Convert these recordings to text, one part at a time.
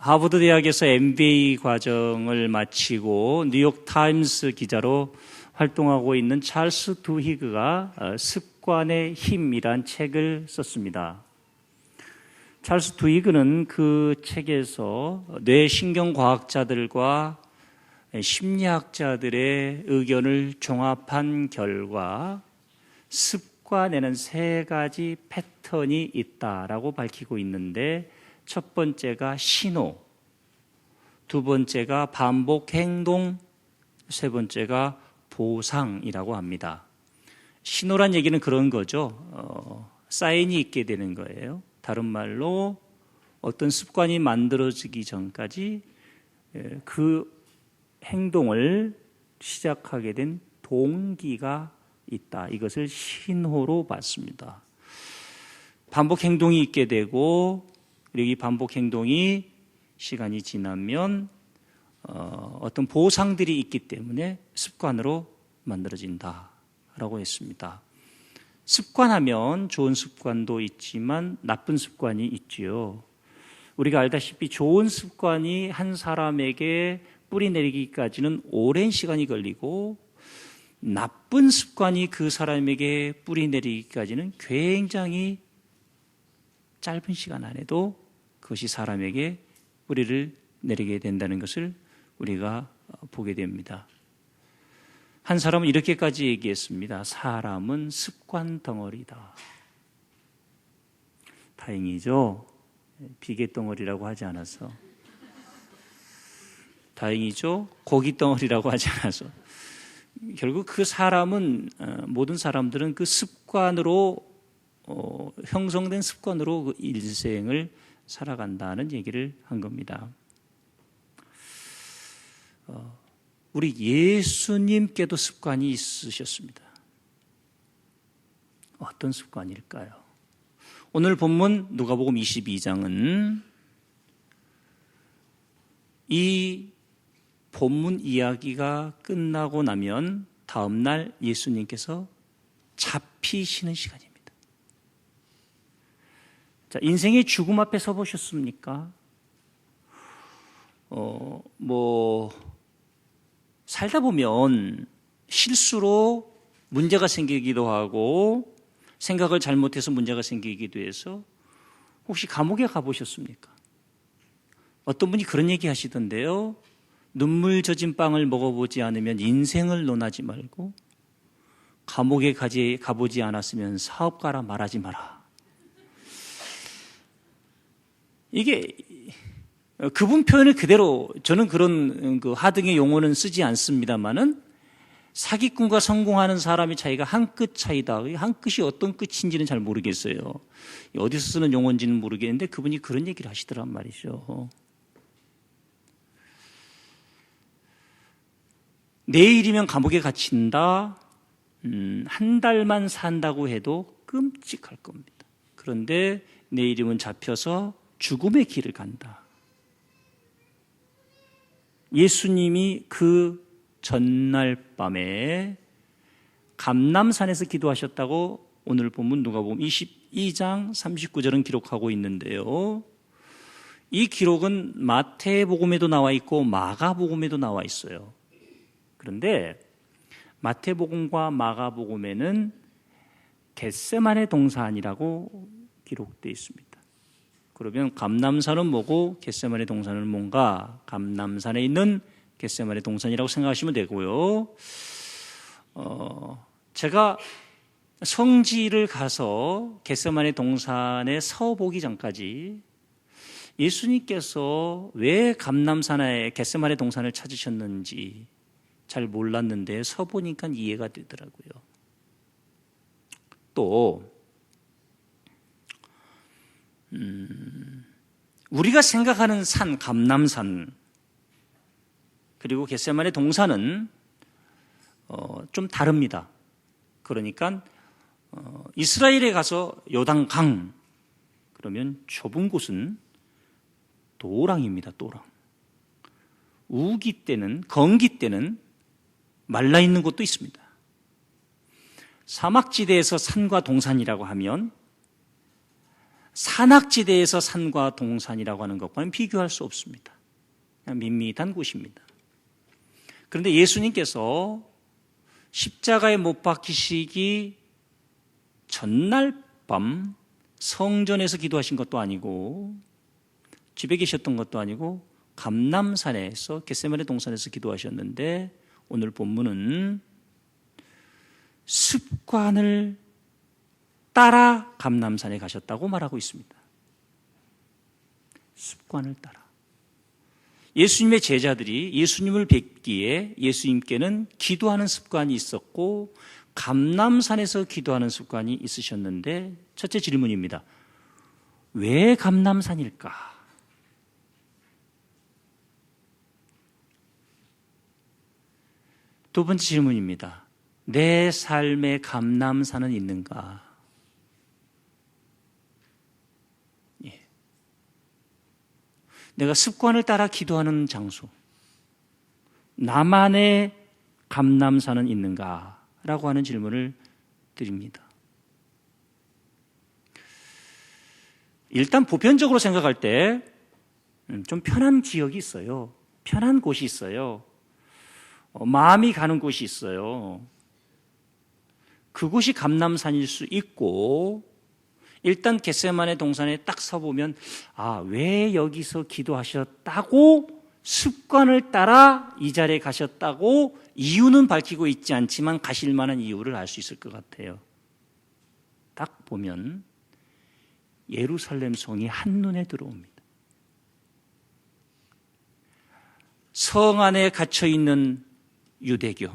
하버드 대학에서 MBA 과정을 마치고 뉴욕타임스 기자로 활동하고 있는 찰스 두히그가 습관의 힘이란 책을 썼습니다. 찰스 두히그는 그 책에서 뇌신경과학자들과 심리학자들의 의견을 종합한 결과 습관에는 3가지 패턴이 있다라고 밝히고 있는데, 첫 번째가 신호, 두 번째가 반복 행동, 세 번째가 보상이라고 합니다. 신호란 얘기는 그런 거죠. 사인이 있게 되는 거예요. 다른 말로 어떤 습관이 만들어지기 전까지 그 행동을 시작하게 된 동기가 있다. 이것을 신호로 봤습니다. 반복 행동이 있게 되고, 그리고 이 반복 행동이 시간이 지나면 어떤 보상들이 있기 때문에 습관으로 만들어진다라고 했습니다. 습관하면 좋은 습관도 있지만 나쁜 습관이 있지요. 우리가 알다시피 좋은 습관이 한 사람에게 뿌리 내리기까지는 오랜 시간이 걸리고, 나쁜 습관이 그 사람에게 뿌리 내리기까지는 굉장히 짧은 시간 안에도 그것이 사람에게 뿌리를 내리게 된다는 것을 우리가 보게 됩니다. 한 사람은 이렇게까지 얘기했습니다. 사람은 습관 덩어리다. 다행이죠. 비계 덩어리라고 하지 않아서. 다행이죠. 고기 덩어리라고 하지 않아서. 결국 그 사람은, 모든 사람들은 그 습관으로 형성된 습관으로 그 일생을 살아간다는 얘기를 한 겁니다. 우리 예수님께도 습관이 있으셨습니다. 어떤 습관일까요? 오늘 본문 누가복음 22장은 이 본문 이야기가 끝나고 나면 다음 날 예수님께서 잡히시는 시간입니다. 자, 인생의 죽음 앞에 서 보셨습니까? 살다 보면 실수로 문제가 생기기도 하고, 생각을 잘못해서 문제가 생기기도 해서, 혹시 감옥에 가보셨습니까? 어떤 분이 그런 얘기 하시던데요. 눈물 젖은 빵을 먹어보지 않으면 인생을 논하지 말고, 감옥에 가보지 않았으면 사업가라 말하지 마라. 이게 그분 표현을 그대로, 저는 그런 하등의 용어는 쓰지 않습니다만은, 사기꾼과 성공하는 사람의 차이가 한 끗 차이다. 한 끗이 어떤 끝인지는 잘 모르겠어요. 어디서 쓰는 용어인지는 모르겠는데 그분이 그런 얘기를 하시더란 말이죠. 내일이면 감옥에 갇힌다. 한 달만 산다고 해도 끔찍할 겁니다. 그런데 내일이면 잡혀서 죽음의 길을 간다. 예수님이 그 전날 밤에 감람산에서 기도하셨다고 오늘 본문 누가복음 22장 39절은 기록하고 있는데요. 이 기록은 마태복음에도 나와 있고 마가복음에도 나와 있어요. 그런데 마태복음과 마가복음에는 겟세마네 동산이라고 기록되어 있습니다. 그러면 감람산은 뭐고 겟세마네 동산은 뭔가? 감람산에 있는 겟세마네 동산이라고 생각하시면 되고요. 제가 성지를 가서 겟세마네 동산에 서보기 전까지 예수님께서 왜 감람산에 겟세마네 동산을 찾으셨는지 잘 몰랐는데 서보니까 이해가 되더라고요. 또 우리가 생각하는 산, 감람산, 그리고 겟세마네 동산은 좀 다릅니다. 그러니까 이스라엘에 가서 요단강, 그러면 좁은 곳은 도랑입니다. 도랑. 우기 때는, 건기 때는 말라 있는 곳도 있습니다. 사막지대에서 산과 동산이라고 하면 산악지대에서 산과 동산이라고 하는 것과는 비교할 수 없습니다. 그냥 밋밋한 곳입니다. 그런데 예수님께서 십자가에 못 박히시기 전날 밤 성전에서 기도하신 것도 아니고 집에 계셨던 것도 아니고 감람산에서 겟세마네 동산에서 기도하셨는데 오늘 본문은 습관을 따라 감람산에 가셨다고 말하고 있습니다. 습관을 따라. 예수님의 제자들이 예수님을 뵙기에 예수님께는 기도하는 습관이 있었고 감람산에서 기도하는 습관이 있으셨는데 첫째 질문입니다. 왜 감람산일까? 두 번째 질문입니다. 내 삶에 감람산은 있는가? 예. 내가 습관을 따라 기도하는 장소, 나만의 감람산은 있는가? 라고 하는 질문을 드립니다. 일단 보편적으로 생각할 때 좀 편한 지역이 있어요. 편한 곳이 있어요. 마음이 가는 곳이 있어요. 그곳이 감람산일 수 있고 일단 겟세마네 동산에 딱 서보면 왜 여기서 기도하셨다고 습관을 따라 이 자리에 가셨다고 이유는 밝히고 있지 않지만 가실 만한 이유를 알 수 있을 것 같아요. 딱 보면 예루살렘 성이 한눈에 들어옵니다. 성 안에 갇혀있는 유대교,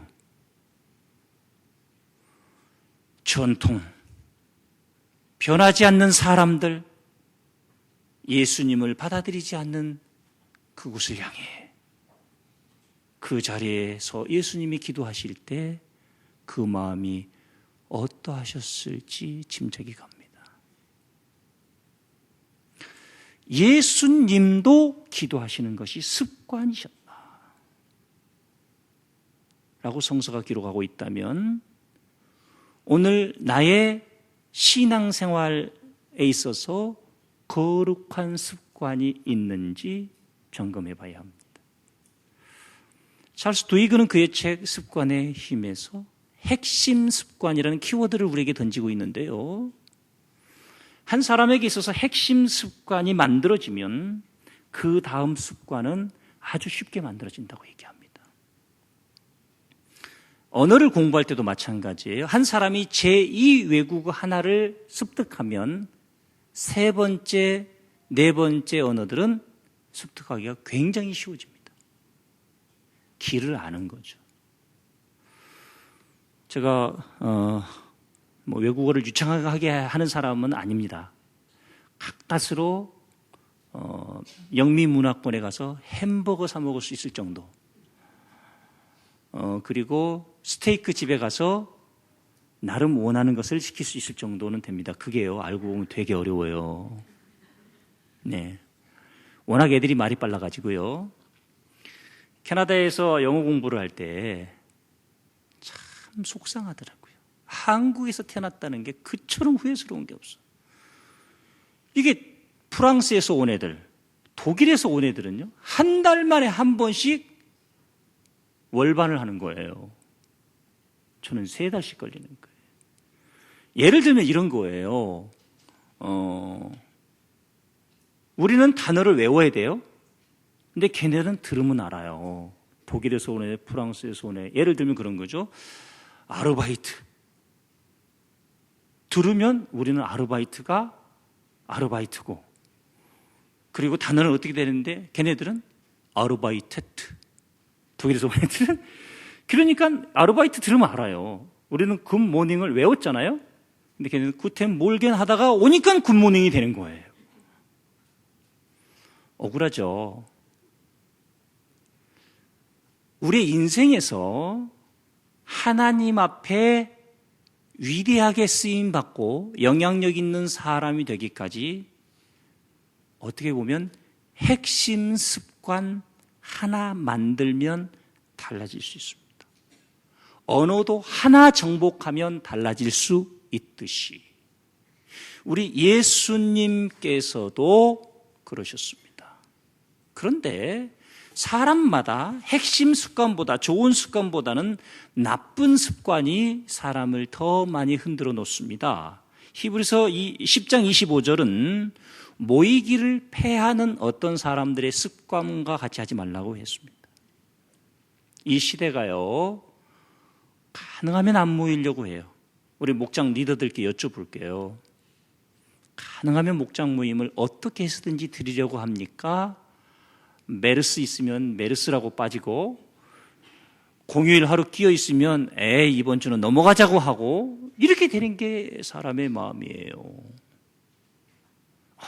전통, 변하지 않는 사람들, 예수님을 받아들이지 않는 그곳을 향해 그 자리에서 예수님이 기도하실 때 그 마음이 어떠하셨을지 짐작이 갑니다. 예수님도 기도하시는 것이 습관이셨다 라고 성서가 기록하고 있다면 오늘 나의 신앙생활에 있어서 거룩한 습관이 있는지 점검해 봐야 합니다. 찰스 두이그는 그의 책 습관의 힘에서 핵심 습관이라는 키워드를 우리에게 던지고 있는데요. 한 사람에게 있어서 핵심 습관이 만들어지면 그 다음 습관은 아주 쉽게 만들어진다고 얘기합니다. 언어를 공부할 때도 마찬가지예요. 한 사람이 제2 외국어 하나를 습득하면 세 번째, 네 번째 언어들은 습득하기가 굉장히 쉬워집니다. 길을 아는 거죠. 제가 외국어를 유창하게 하는 사람은 아닙니다. 가까스로 영미문화권에 가서 햄버거 사 먹을 수 있을 정도. 그리고 스테이크 집에 가서 나름 원하는 것을 시킬 수 있을 정도는 됩니다. 그게요, 알고 보면 되게 어려워요. 네. 워낙 애들이 말이 빨라가지고요. 캐나다에서 영어 공부를 할 때 참 속상하더라고요. 한국에서 태어났다는 게 그처럼 후회스러운 게 없어. 이게 프랑스에서 온 애들, 독일에서 온 애들은요, 한 달 만에 한 번씩 월반을 하는 거예요. 저는 3달씩 걸리는 거예요. 예를 들면 이런 거예요. 우리는 단어를 외워야 돼요. 근데 걔네는 들으면 알아요. 독일에서 온 애, 프랑스에서 온 애. 예를 들면 그런 거죠. 아르바이트. 들으면 우리는 아르바이트가 아르바이트고, 그리고 단어는 어떻게 되는데 걔네들은 아르바이테트. 독일에서 온 애들은. 그러니까 아르바이트 들으면 알아요. 우리는 굿모닝을 외웠잖아요. 근데 걔네는 구텐 몰겐 하다가 오니까 굿모닝이 되는 거예요. 억울하죠. 우리 인생에서 하나님 앞에 위대하게 쓰임받고 영향력 있는 사람이 되기까지 어떻게 보면 핵심 습관 하나 만들면 달라질 수 있습니다. 언어도 하나 정복하면 달라질 수 있듯이 우리 예수님께서도 그러셨습니다. 그런데 사람마다 핵심 습관보다, 좋은 습관보다는 나쁜 습관이 사람을 더 많이 흔들어 놓습니다. 히브리서 10장 25절은 모이기를 패하는 어떤 사람들의 습관과 같이 하지 말라고 했습니다. 이 시대가요, 가능하면 안 모이려고 해요. 우리 목장 리더들께 여쭤볼게요. 가능하면 목장 모임을 어떻게 해서든지 드리려고 합니까? 메르스 있으면 메르스라고 빠지고, 공휴일 하루 끼어 있으면 이번 주는 넘어가자고 하고, 이렇게 되는 게 사람의 마음이에요.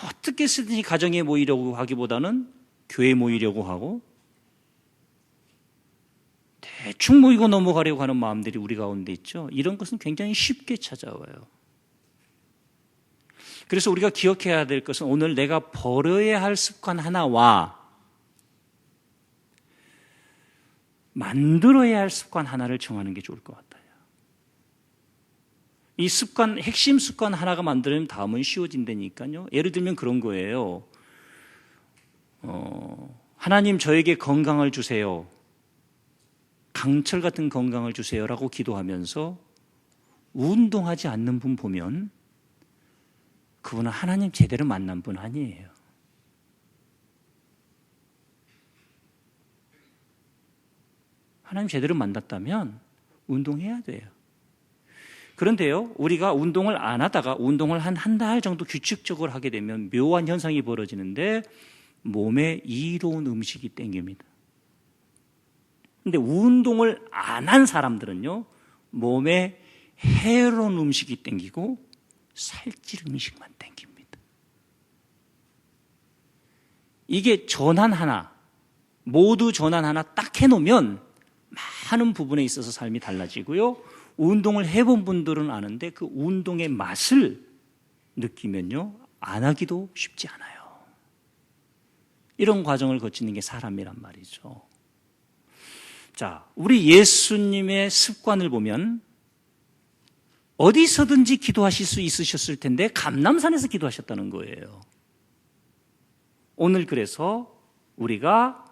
어떻게 해서든지 가정에 모이려고 하기보다는 교회 모이려고 하고, 대충 모이고 넘어가려고 하는 마음들이 우리 가운데 있죠. 이런 것은 굉장히 쉽게 찾아와요. 그래서 우리가 기억해야 될 것은 오늘 내가 버려야 할 습관 하나와 만들어야 할 습관 하나를 정하는 게 좋을 것 같아요. 이 습관, 핵심 습관 하나가 만들면 다음은 쉬워진다니까요. 예를 들면 그런 거예요. 하나님 저에게 건강을 주세요. 강철 같은 건강을 주세요라고 기도하면서 운동하지 않는 분 보면 그분은 하나님 제대로 만난 분 아니에요. 하나님 제대로 만났다면 운동해야 돼요. 그런데요, 우리가 운동을 안 하다가 운동을 한 달 정도 규칙적으로 하게 되면 묘한 현상이 벌어지는데 몸에 이로운 음식이 땡깁니다. 근데 운동을 안 한 사람들은요, 몸에 해로운 음식이 땡기고 살찔 음식만 땡깁니다. 이게 전환 하나, 모두 전환 하나 딱 해놓으면 많은 부분에 있어서 삶이 달라지고요. 운동을 해본 분들은 아는데 그 운동의 맛을 느끼면요, 안 하기도 쉽지 않아요. 이런 과정을 거치는 게 사람이란 말이죠. 자, 우리 예수님의 습관을 보면 어디서든지 기도하실 수 있으셨을 텐데 감람산에서 기도하셨다는 거예요. 오늘 그래서 우리가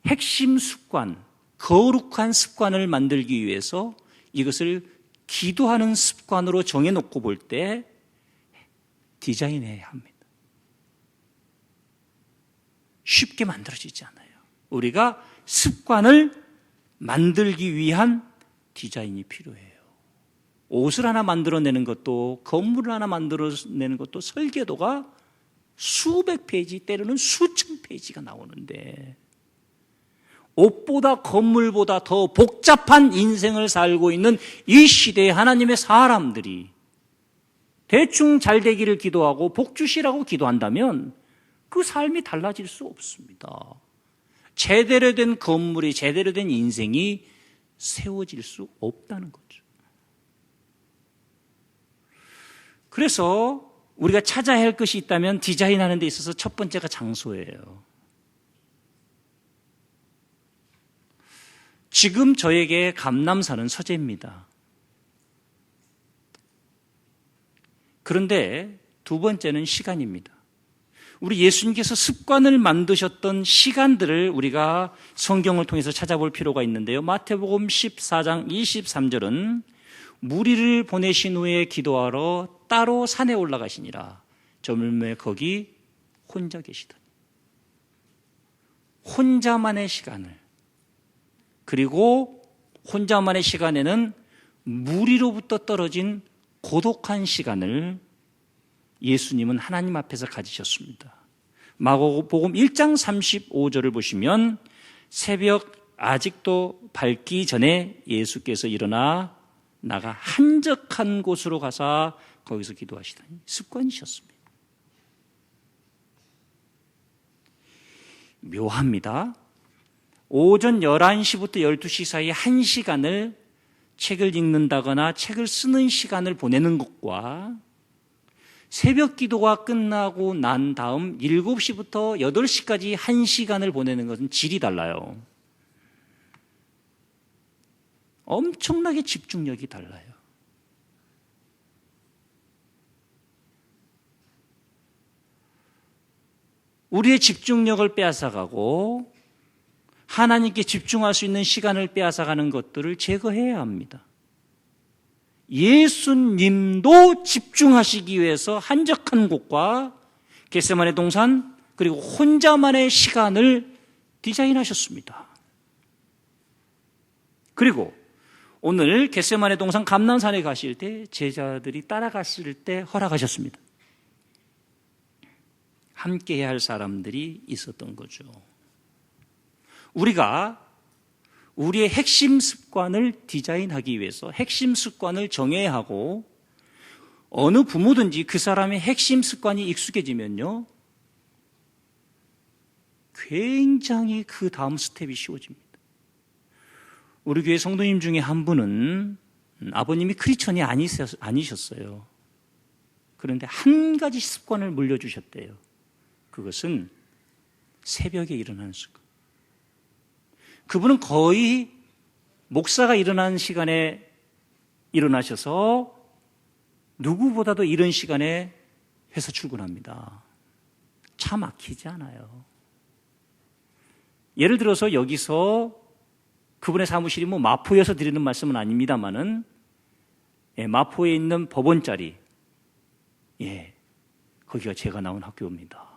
핵심 습관, 거룩한 습관을 만들기 위해서 이것을 기도하는 습관으로 정해놓고 볼 때 디자인해야 합니다. 쉽게 만들어지지 않아요. 우리가 습관을 만들기 위한 디자인이 필요해요. 옷을 하나 만들어내는 것도, 건물을 하나 만들어내는 것도 설계도가 수백 페이지, 때로는 수천 페이지가 나오는데 옷보다 건물보다 더 복잡한 인생을 살고 있는 이 시대에 하나님의 사람들이 대충 잘 되기를 기도하고 복 주시라고 기도한다면 그 삶이 달라질 수 없습니다. 제대로 된 건물이, 제대로 된 인생이 세워질 수 없다는 거죠. 그래서 우리가 찾아야 할 것이 있다면 디자인하는 데 있어서 첫 번째가 장소예요. 지금 저에게 감람산은 서재입니다. 그런데 두 번째는 시간입니다. 우리 예수님께서 습관을 만드셨던 시간들을 우리가 성경을 통해서 찾아볼 필요가 있는데요. 마태복음 14장 23절은 무리를 보내신 후에 기도하러 따로 산에 올라가시니라. 저물매 거기 혼자 계시더니. 혼자만의 시간을, 그리고 혼자만의 시간에는 무리로부터 떨어진 고독한 시간을 예수님은 하나님 앞에서 가지셨습니다. 마가복음 1장 35절을 보시면 새벽 아직도 밝기 전에 예수께서 일어나 나가 한적한 곳으로 가서 거기서 기도하시더니 습관이셨습니다. 묘합니다. 오전 11시부터 12시 사이 1시간을 책을 읽는다거나 책을 쓰는 시간을 보내는 것과 새벽 기도가 끝나고 난 다음 7시부터 8시까지 1시간을 보내는 것은 질이 달라요. 엄청나게 집중력이 달라요. 우리의 집중력을 빼앗아가고 하나님께 집중할 수 있는 시간을 빼앗아가는 것들을 제거해야 합니다. 예수님도 집중하시기 위해서 한적한 곳과 겟세마네 동산 그리고 혼자만의 시간을 디자인하셨습니다. 그리고 오늘 겟세마네 동산 감난산에 가실 때 제자들이 따라갔을 때 허락하셨습니다. 함께 해야 할 사람들이 있었던 거죠. 우리가 우리의 핵심 습관을 디자인하기 위해서 핵심 습관을 정해야 하고 어느 부모든지 그 사람의 핵심 습관이 익숙해지면요. 굉장히 그 다음 스텝이 쉬워집니다. 우리 교회 성도님 중에 한 분은 아버님이 크리스천이 아니셨어요. 그런데 한 가지 습관을 물려주셨대요. 그것은 새벽에 일어나는 습관. 그분은 거의 목사가 일어나는 시간에 일어나셔서 누구보다도 이른 시간에 회사 출근합니다. 차 막히지 않아요. 예를 들어서 여기서 그분의 사무실이 뭐 마포에서 드리는 말씀은 아닙니다만은 마포에 있는 법원 자리, 거기가 제가 나온 학교입니다.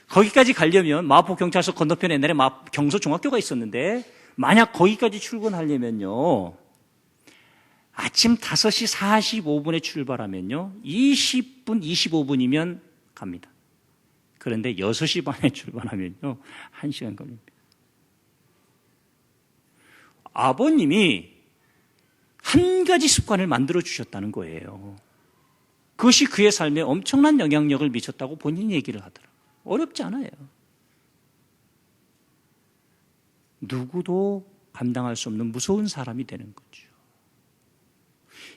거기까지 가려면 마포 경찰서 건너편에 옛날에 경서 중학교가 있었는데 만약 거기까지 출근하려면요. 아침 5시 45분에 출발하면요. 20분, 25분이면 갑니다. 그런데 6시 반에 출발하면요. 1시간 걸립니다. 아버님이 한 가지 습관을 만들어 주셨다는 거예요. 그것이 그의 삶에 엄청난 영향력을 미쳤다고 본인이 얘기를 하더라고요. 어렵지 않아요. 누구도 감당할 수 없는 무서운 사람이 되는 거죠.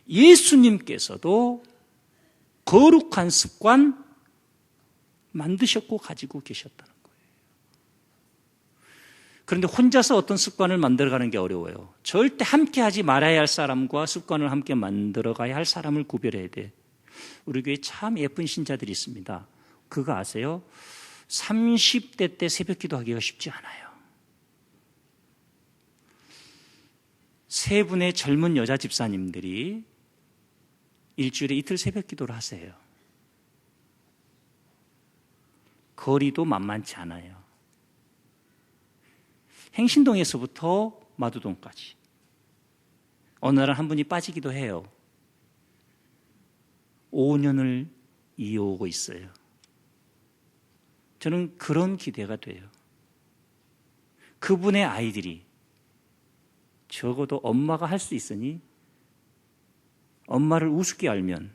예수님께서도 거룩한 습관 만드셨고 가지고 계셨다는 거예요. 그런데 혼자서 어떤 습관을 만들어가는 게 어려워요. 절대 함께 하지 말아야 할 사람과 습관을 함께 만들어가야 할 사람을 구별해야 돼. 우리 교회에 참 예쁜 신자들이 있습니다. 그거 아세요? 30대 때 새벽 기도하기가 쉽지 않아요. 세 분의 젊은 여자 집사님들이 일주일에 이틀 새벽 기도를 하세요. 거리도 만만치 않아요. 행신동에서부터 마두동까지. 어느 날 한 분이 빠지기도 해요. 5년을 이어오고 있어요. 저는 그런 기대가 돼요. 그분의 아이들이 적어도 엄마가 할 수 있으니 엄마를 우습게 알면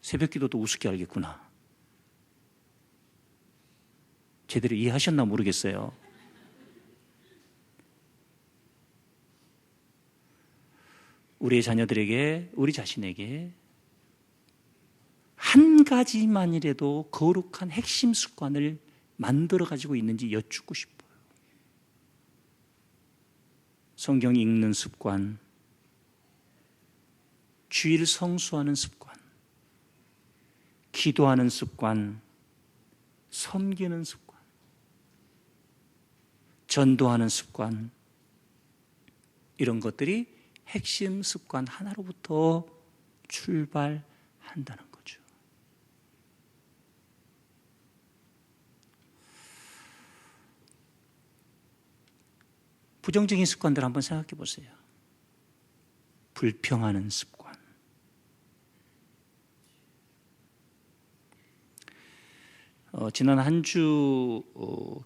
새벽 기도도 우습게 알겠구나. 제대로 이해하셨나 모르겠어요. 우리의 자녀들에게, 우리 자신에게 한 가지만이라도 거룩한 핵심 습관을 만들어 가지고 있는지 여쭙고 싶어요. 성경 읽는 습관, 주일 성수하는 습관, 기도하는 습관, 섬기는 습관, 전도하는 습관, 이런 것들이 핵심 습관 하나로부터 출발한다는 거죠. 부정적인 습관들 한번 생각해 보세요. 불평하는 습관. 지난 한 주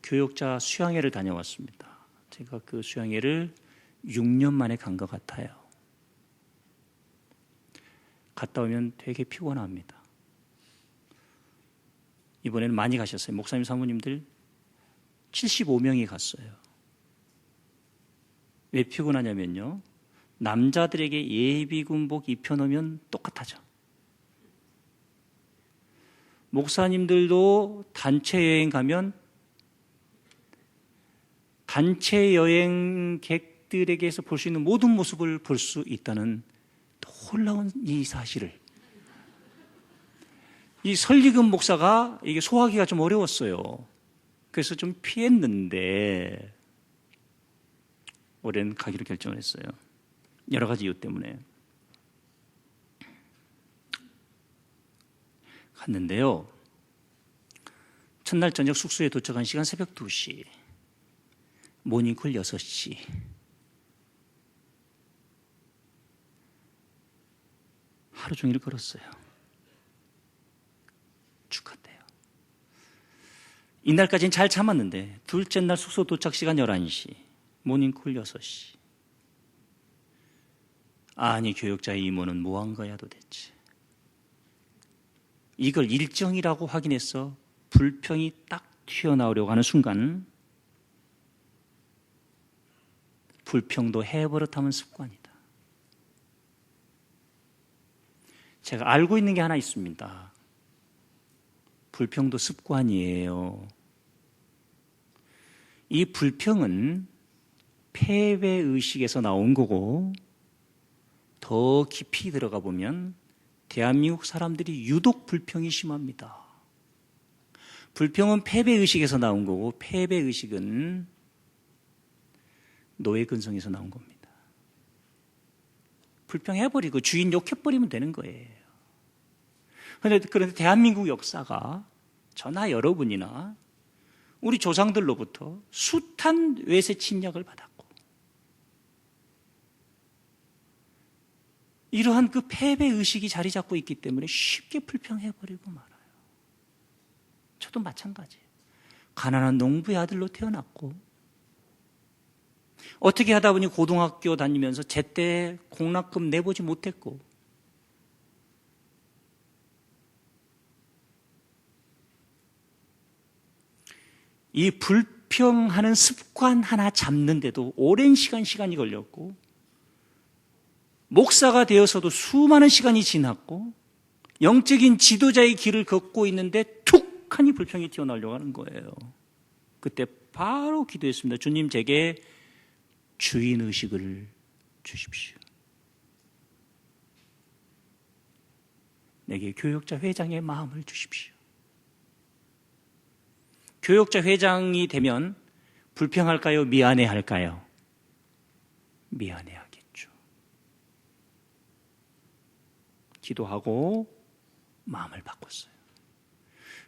교육자 수양회를 다녀왔습니다. 제가 그 수양회를 6년 만에 간 것 같아요. 갔다 오면 되게 피곤합니다. 이번에는 많이 가셨어요. 목사님, 사모님들 75명이 갔어요. 왜 피곤하냐면요. 남자들에게 예비군복 입혀놓으면 똑같아져. 목사님들도 단체 여행 가면 단체 여행객들에게서 볼 수 있는 모든 모습을 볼 수 있다는 놀라운 이 사실을 이 설리금 목사가 이게 소화하기가 좀 어려웠어요. 그래서 좀 피했는데 올해는 가기로 결정을 했어요. 여러 가지 이유 때문에. 갔는데요. 첫날 저녁 숙소에 도착한 시간 새벽 2시, 모닝콜 6시. 하루 종일 걸었어요. 축하돼요. 이날까지는 잘 참았는데 둘째 날 숙소 도착 시간 11시, 모닝콜 6시. 아니, 교역자의 임무는 뭐한 거야 도대체. 이걸 일정이라고 확인해서 불평이 딱 튀어나오려고 하는 순간 불평도 해버릇하면 습관이다. 제가 알고 있는 게 하나 있습니다. 불평도 습관이에요. 이 불평은 패배의식에서 나온 거고 더 깊이 들어가 보면 대한민국 사람들이 유독 불평이 심합니다. 불평은 패배의식에서 나온 거고 패배의식은 노예근성에서 나온 겁니다. 불평해버리고 주인 욕해버리면 되는 거예요. 그런데 대한민국 역사가 저나 여러분이나 우리 조상들로부터 숱한 외세 침략을 받았고 이러한 그 패배의식이 자리 잡고 있기 때문에 쉽게 불평해버리고 말아요. 저도 마찬가지예요. 가난한 농부의 아들로 태어났고 어떻게 하다 보니 고등학교 다니면서 제때 공락금 내보지 못했고 이 불평하는 습관 하나 잡는데도 오랜 시간이 걸렸고 목사가 되어서도 수많은 시간이 지났고 영적인 지도자의 길을 걷고 있는데 툭하니 불평이 튀어나오려고 하는 거예요. 그때 바로 기도했습니다. 주님, 제게 주인의식을 주십시오. 내게 교역자 회장의 마음을 주십시오. 교역자 회장이 되면 불평할까요? 미안해할까요? 미안해하겠죠. 기도하고 마음을 바꿨어요.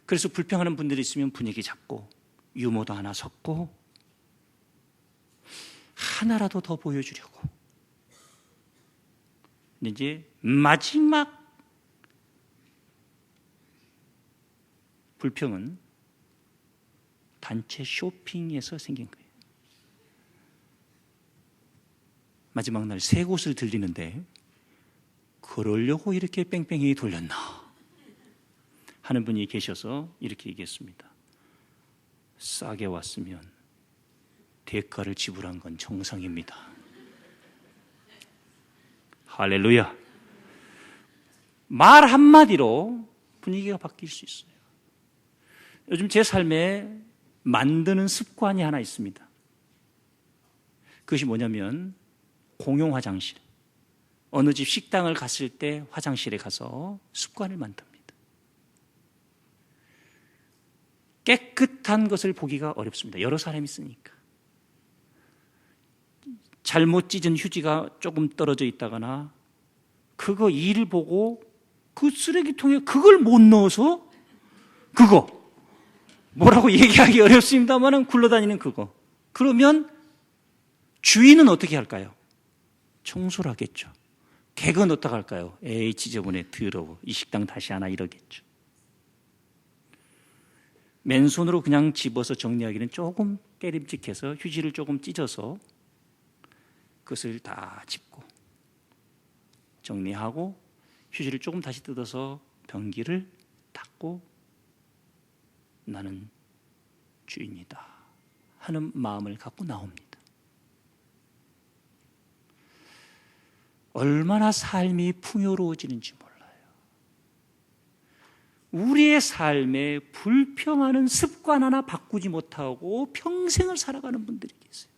그래서 불평하는 분들이 있으면 분위기 잡고 유머도 하나 섞고 하나라도 더 보여주려고. 근데 이제 마지막 불평은 단체 쇼핑에서 생긴 거예요. 마지막 날 세 곳을 들리는데 그러려고 이렇게 뺑뺑이 돌렸나 하는 분이 계셔서 이렇게 얘기했습니다. 싸게 왔으면 대가를 지불한 건 정상입니다. 할렐루야. 말 한마디로 분위기가 바뀔 수 있어요. 요즘 제 삶에 만드는 습관이 하나 있습니다. 그것이 뭐냐면 공용 화장실. 어느 집 식당을 갔을 때 화장실에 가서 습관을 만듭니다. 깨끗한 것을 보기가 어렵습니다. 여러 사람이 쓰니까. 잘못 찢은 휴지가 조금 떨어져 있다거나 그거 일 보고 그 쓰레기통에 그걸 못 넣어서 그거 뭐라고 얘기하기 어렵습니다만 굴러다니는 그거. 그러면 주인은 어떻게 할까요? 청소를 하겠죠. 객은 어떻게 할까요? 에이 지저분해 더러워 이 식당 다시 하나 이러겠죠. 맨손으로 그냥 집어서 정리하기는 조금 깨림직해서 휴지를 조금 찢어서 그것을 다 짚고 정리하고 휴지를 조금 다시 뜯어서 변기를 닦고 나는 주인이다 하는 마음을 갖고 나옵니다. 얼마나 삶이 풍요로워지는지 몰라요. 우리의 삶에 불평하는 습관 하나 바꾸지 못하고 평생을 살아가는 분들이 계세요.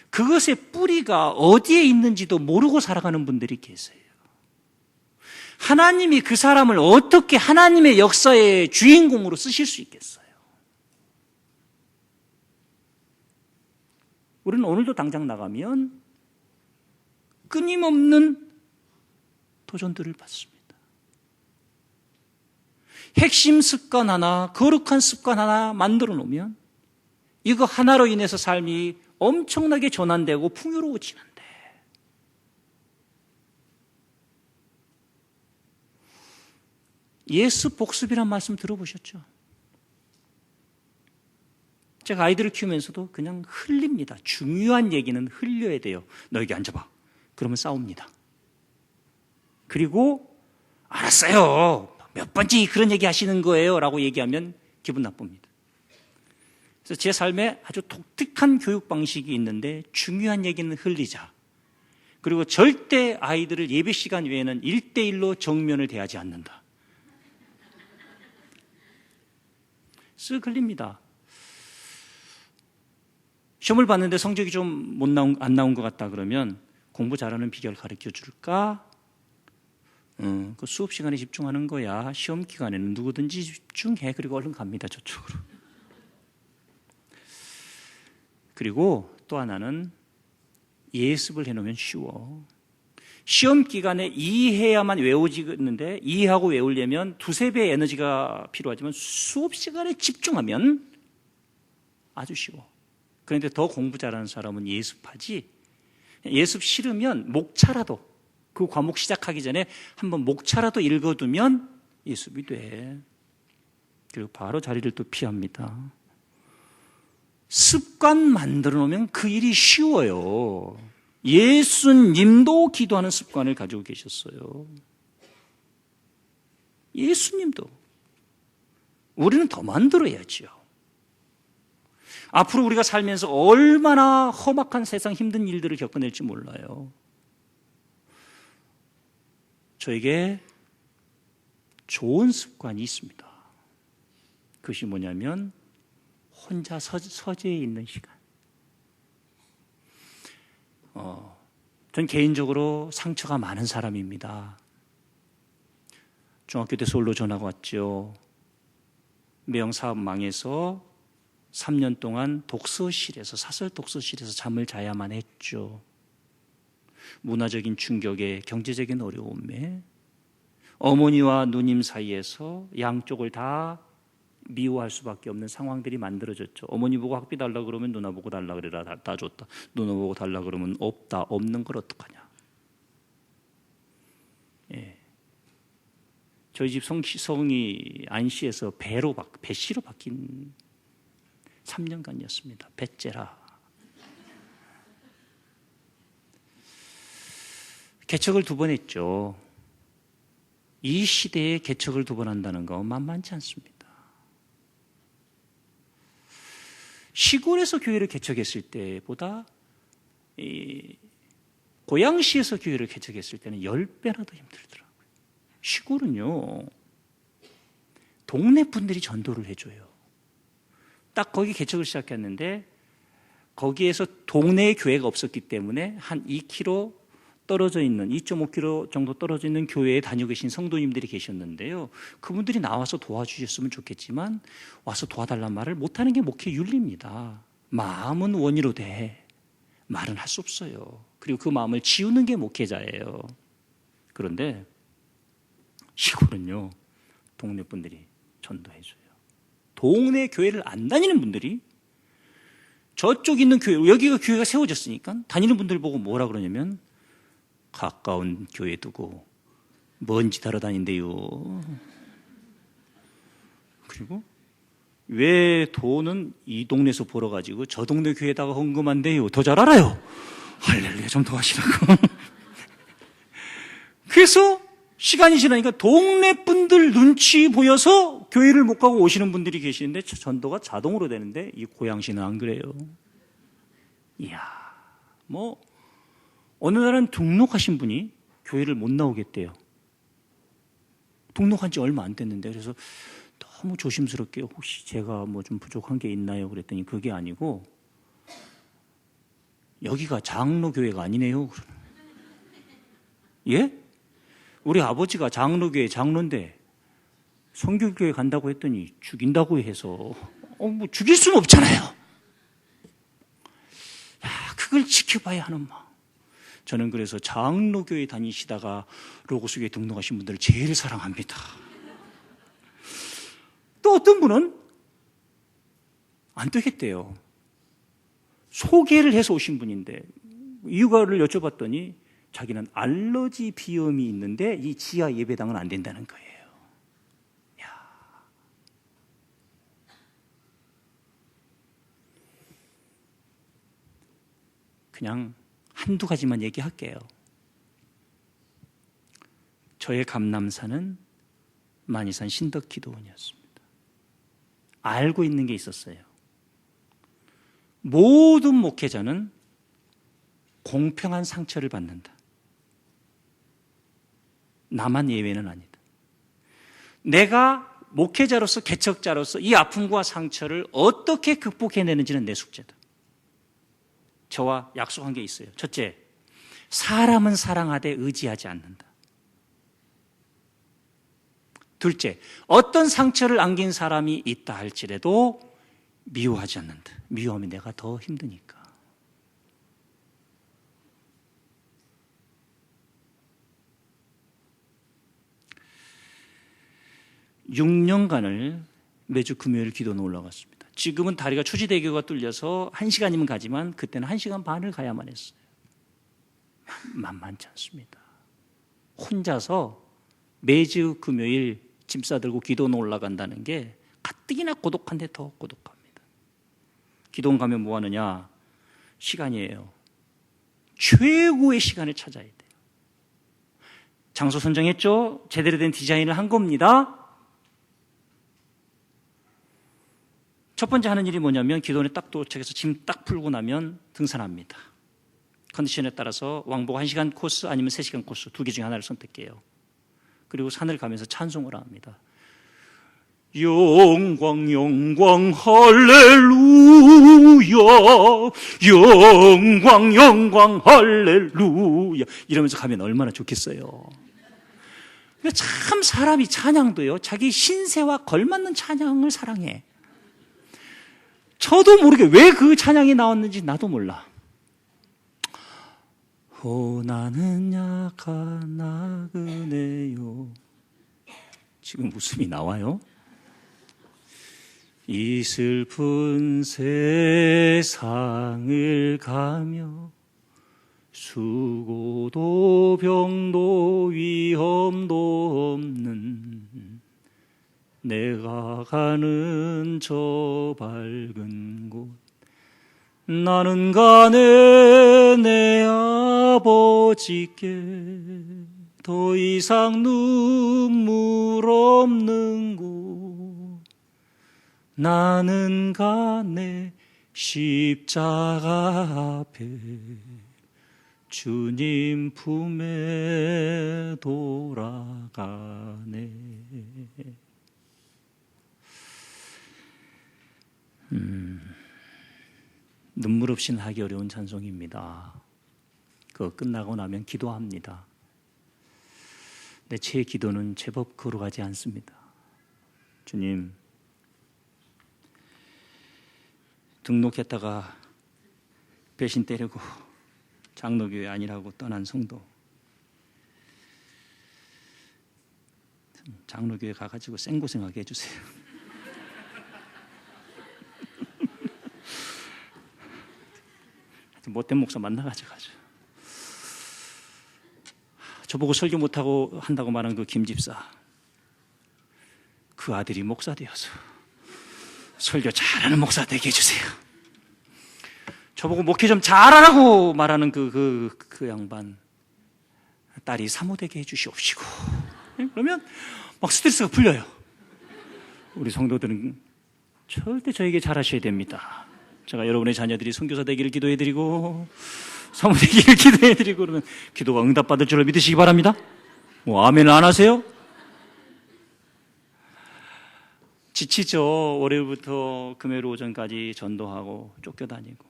그것의 뿌리가 어디에 있는지도 모르고 살아가는 분들이 계세요. 하나님이 그 사람을 어떻게 하나님의 역사의 주인공으로 쓰실 수 있겠어요? 우리는 오늘도 당장 나가면 끊임없는 도전들을 받습니다. 핵심 습관 하나, 거룩한 습관 하나 만들어 놓으면 이거 하나로 인해서 삶이 엄청나게 전환되고 풍요로워지는데, 예습 복습이란 말씀 들어보셨죠? 제가 아이들을 키우면서도 그냥 흘립니다. 중요한 얘기는 흘려야 돼요. 너 여기 앉아봐. 그러면 싸웁니다. 그리고 알았어요. 몇 번째 그런 얘기 하시는 거예요? 라고 얘기하면 기분 나쁩니다. 그래서 제 삶에 아주 독특한 교육 방식이 있는데, 중요한 얘기는 흘리자. 그리고 절대 아이들을 예배 시간 외에는 1대1로 정면을 대하지 않는다. 쓱 흘립니다. 시험을 봤는데 성적이 좀 안 나온 것 같다 그러면 공부 잘하는 비결 가르쳐 줄까? 그 수업 시간에 집중하는 거야. 시험 기간에는 누구든지 집중해. 그리고 얼른 갑니다, 저쪽으로. 그리고 또 하나는 예습을 해놓으면 쉬워. 시험 기간에 이해해야만 외워지는데, 이해하고 외우려면 두세 배의 에너지가 필요하지만 수업 시간에 집중하면 아주 쉬워. 그런데 더 공부 잘하는 사람은 예습하지. 예습 싫으면 목차라도, 그 과목 시작하기 전에 한번 목차라도 읽어두면 예습이 돼. 그리고 바로 자리를 또 피합니다. 습관 만들어 놓으면 그 일이 쉬워요. 예수님도 기도하는 습관을 가지고 계셨어요. 예수님도. 우리는 더 만들어야죠. 앞으로 우리가 살면서 얼마나 험악한 세상 힘든 일들을 겪어낼지 몰라요. 저에게 좋은 습관이 있습니다. 그것이 뭐냐면 혼자 서재에 있는 시간. 전 개인적으로 상처가 많은 사람입니다. 중학교 때 서울로 전학 왔죠. 매형 사업 망해서 3년 동안 독서실에서, 사설 독서실에서 잠을 자야만 했죠. 문화적인 충격에, 경제적인 어려움에, 어머니와 누님 사이에서 양쪽을 다 미워할 수밖에 없는 상황들이 만들어졌죠. 어머니 보고 학비 달라 그러면 누나 보고 달라 그래라, 다 줬다. 누나 보고 달라 그러면 없다. 없는 걸 어떡하냐. 예. 저희 집 성이 안시에서 배씨로 바뀐 3년간이었습니다. 배째라. 개척을 2번 했죠. 이 시대에 개척을 2번 한다는 건 만만치 않습니다. 시골에서 교회를 개척했을 때보다 고양시에서 교회를 개척했을 때는 10배나 더 힘들더라고요. 시골은요, 동네 분들이 전도를 해줘요. 딱 거기 개척을 시작했는데, 거기에서 동네에 교회가 없었기 때문에 한 2km 떨어져 있는, 2.5km 정도 떨어져 있는 교회에 다니고 계신 성도님들이 계셨는데요. 그분들이 나와서 도와주셨으면 좋겠지만 와서 도와달란 말을 못하는 게 목회 윤리입니다. 마음은 원의로 돼. 말은 할 수 없어요. 그리고 그 마음을 지우는 게 목회자예요. 그런데 시골은요, 동네 분들이 전도해줘요. 동네 교회를 안 다니는 분들이 저쪽 있는 교회, 여기가 교회가 세워졌으니까 다니는 분들 보고 뭐라 그러냐면, 가까운 교회 두고 먼지 달아 다닌대요. 그리고 왜 돈은 이 동네에서 벌어가지고 저 동네 교회에다가 헌금한대요. 더 잘 알아요. 할렐루야, 좀 더 하시라고. 그래서 시간이 지나니까 동네 분들 눈치 보여서 교회를 못 가고 오시는 분들이 계시는데 전도가 자동으로 되는데, 이 고양시는 안 그래요. 이야, 어느 날은 등록하신 분이 교회를 못 나오겠대요. 등록한 지 얼마 안 됐는데, 그래서 너무 조심스럽게 혹시 제가 좀 부족한 게 있나요? 그랬더니 그게 아니고, 여기가 장로교회가 아니네요. 예? 우리 아버지가 장로교회 장로인데 성결교회 간다고 했더니 죽인다고 해서 뭐 죽일 수는 없잖아요. 그걸 지켜봐야 하는 마음. 저는 그래서 장로교회 다니시다가 로고스교회 등록하신 분들을 제일 사랑합니다. 또 어떤 분은 안 되겠대요. 소개를 해서 오신 분인데 이유가를 여쭤봤더니 자기는 알러지 비염이 있는데 이 지하 예배당은 안 된다는 거예요. 그냥 한두 가지만 얘기할게요. 저의 감남산은 만이산 신덕기도원이었습니다. 알고 있는 게 있었어요. 모든 목회자는 공평한 상처를 받는다. 나만 예외는 아니다. 내가 목회자로서 개척자로서 이 아픔과 상처를 어떻게 극복해내는지는 내 숙제다. 저와 약속한 게 있어요. 첫째, 사람은 사랑하되 의지하지 않는다. 둘째, 어떤 상처를 안긴 사람이 있다 할지라도 미워하지 않는다. 미워하면 내가 더 힘드니까. (6년간을) 매주 금요일 기도는 올라갔습니다. 지금은 다리가 초지대교가 뚫려서 1시간이면 가지만 그때는 1시간 반을 가야만 했어요. 만만치 않습니다. 혼자서 매주 금요일 짐 싸들고 기도는 올라간다는 게 가뜩이나 고독한데 더 고독합니다. 기도원 가면 뭐 하느냐? 시간이에요. 최고의 시간을 찾아야 돼요. 장소 선정했죠? 제대로 된 디자인을 한 겁니다. 첫 번째 하는 일이 뭐냐면 기도원에 딱 도착해서 짐 딱 풀고 나면 등산합니다. 컨디션에 따라서 왕복 1시간 코스 아니면 3시간 코스 두 개 중에 하나를 선택해요. 그리고 산을 가면서 찬송을 합니다. 영광 영광 할렐루야 영광 영광 할렐루야 이러면서 가면 얼마나 좋겠어요. 참 사람이 찬양도요 자기 신세와 걸맞는 찬양을 사랑해. 저도 모르게 왜 그 찬양이 나왔는지 나도 몰라. 나는 약한 나그네요. 지금 웃음이 나와요? 이 슬픈 세상을 가며 수고도 병도 위험도 없는 내가 가는 저 밝은 곳 나는 가네 내 아버지께 더 이상 눈물 없는 곳 나는 가네 십자가 앞에 주님 품에 돌아가네. 눈물 없이는 하기 어려운 찬송입니다. 그거 끝나고 나면 기도합니다. 근데 제 기도는 제법 거룩하지 않습니다. 주님, 등록했다가 배신 때리고 장로교회 아니라고 떠난 성도, 장로교회 가가지고 생고생하게 해주세요. 못된 목사 만나가지고 저보고 설교 못하고 한다고 말한 그 김 집사, 그 아들이 목사 되어서 설교 잘하는 목사 되게 해주세요. 저보고 목회 좀 잘하라고 말하는 그 양반, 딸이 사모 되게 해주시옵시고. 그러면 막 스트레스가 풀려요. 우리 성도들은 절대 저에게 잘하셔야 됩니다. 제가 여러분의 자녀들이 선교사 되기를 기도해드리고 사모 되기를 기도해드리고 그러면 기도가 응답받을 줄을 믿으시기 바랍니다. 뭐 아멘을 안 하세요? 지치죠. 월요일부터 금요일 오전까지 전도하고 쫓겨다니고,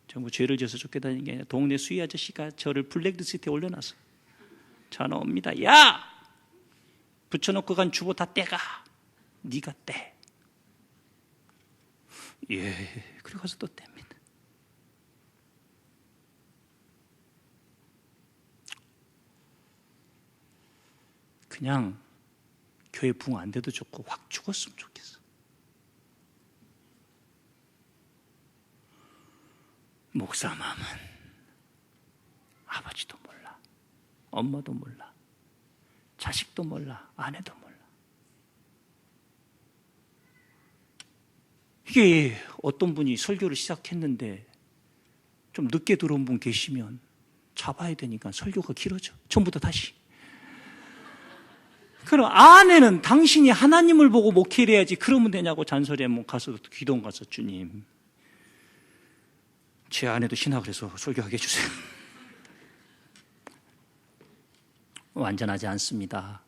전부 죄를 지어서 쫓겨다니는 게 아니라 동네 수위 아저씨가 저를 블랙리스트에 올려놨어요. 전화 옵니다. 야! 붙여놓고 간 주보 다 떼가. 네가 떼. 예, 그리고 가서 또 뗍니다. 그냥 교회 부흥 안 돼도 좋고 확 죽었으면 좋겠어. 목사 마음은 아버지도 몰라, 엄마도 몰라, 자식도 몰라, 아내도 몰라. 이게 어떤 분이 설교를 시작했는데 좀 늦게 들어온 분 계시면 잡아야 되니까 설교가 길어져. 처음부터 다시. 그럼 아내는 당신이 하나님을 보고 목회를 해야지 그러면 되냐고 잔소리하면 가서 기도원 가서 주님, 제 아내도 신학을 해서 설교하게 해주세요. 완전하지 않습니다.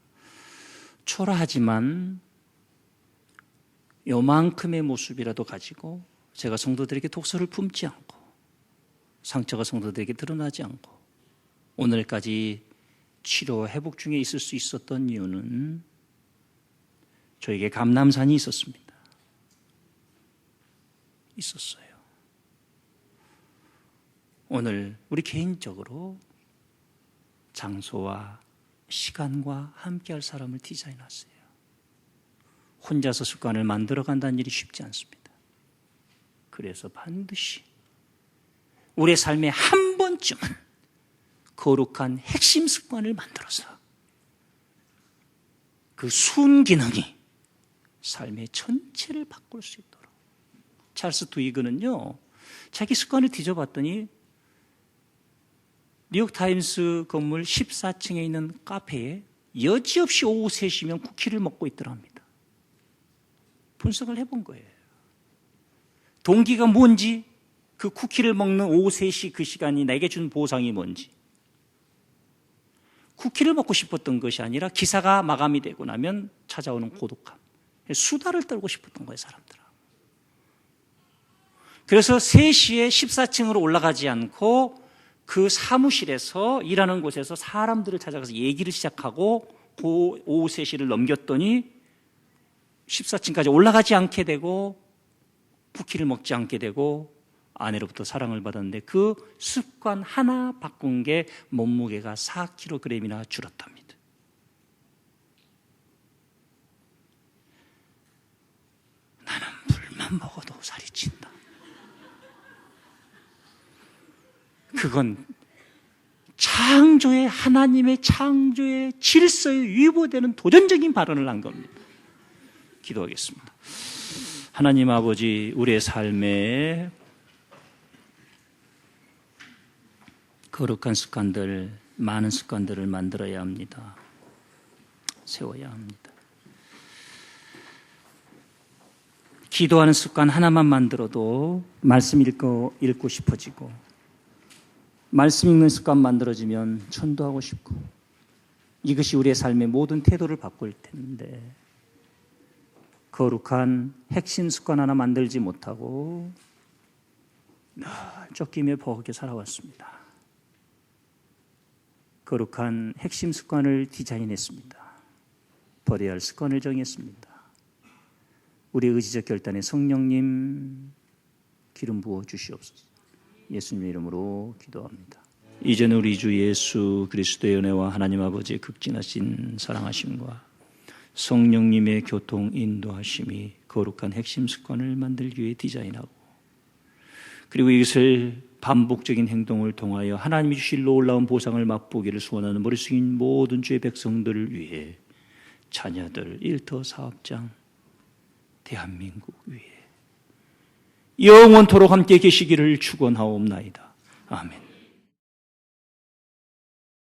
초라하지만 요만큼의 모습이라도 가지고 제가 성도들에게 독서를 품지 않고 상처가 성도들에게 드러나지 않고 오늘까지 치료 회복 중에 있을 수 있었던 이유는 저에게 감람산이 있었습니다. 있었어요. 오늘 우리 개인적으로 장소와 시간과 함께할 사람을 디자인했어요. 혼자서 습관을 만들어 간다는 일이 쉽지 않습니다. 그래서 반드시 우리의 삶에 한 번쯤은 거룩한 핵심 습관을 만들어서 그 순기능이 삶의 전체를 바꿀 수 있도록. 찰스 두이그는요, 자기 습관을 뒤져봤더니 뉴욕타임스 건물 14층에 있는 카페에 여지없이 오후 3시면 쿠키를 먹고 있더랍니다. 분석을 해본 거예요. 동기가 뭔지, 그 쿠키를 먹는 오후 3시 그 시간이 내게 준 보상이 뭔지. 쿠키를 먹고 싶었던 것이 아니라 기사가 마감이 되고 나면 찾아오는 고독함. 수다를 떨고 싶었던 거예요, 사람들은. 그래서 3시에 14층으로 올라가지 않고 그 사무실에서 일하는 곳에서 사람들을 찾아가서 얘기를 시작하고 그 오후 3시를 넘겼더니 14층까지 올라가지 않게 되고 쿠키를 먹지 않게 되고 아내로부터 사랑을 받았는데 그 습관 하나 바꾼 게 몸무게가 4kg이나 줄었답니다. 나는 물만 먹어도 살이 찐다. 그건 창조의 하나님의 창조의 질서에 위보되는 도전적인 발언을 한 겁니다. 기도하겠습니다. 하나님 아버지, 우리의 삶에 거룩한 습관들, 많은 습관들을 만들어야 합니다. 세워야 합니다. 기도하는 습관 하나만 만들어도 말씀 읽고 싶어지고, 말씀 읽는 습관 만들어지면 전도하고 싶고, 이것이 우리의 삶의 모든 태도를 바꿀 텐데 거룩한 핵심 습관 하나 만들지 못하고 늘 쫓기며 버겁게 살아왔습니다. 거룩한 핵심 습관을 디자인했습니다. 버려야 할 습관을 정했습니다. 우리의 의지적 결단에 성령님 기름 부어 주시옵소서. 예수님의 이름으로 기도합니다. 이제는 우리 주 예수 그리스도의 은혜와 하나님 아버지의 극진하신 사랑하심과 성령님의 교통 인도하심이 거룩한 핵심 습관을 만들기 위해 디자인하고, 그리고 이것을 반복적인 행동을 통하여 하나님이 주실 놀라운 보상을 맛보기를 소원하는 머리 숙인 모든 주의 백성들을 위해, 자녀들, 일터 사업장, 대한민국 위해 영원토록 함께 계시기를 축원하옵나이다. 아멘.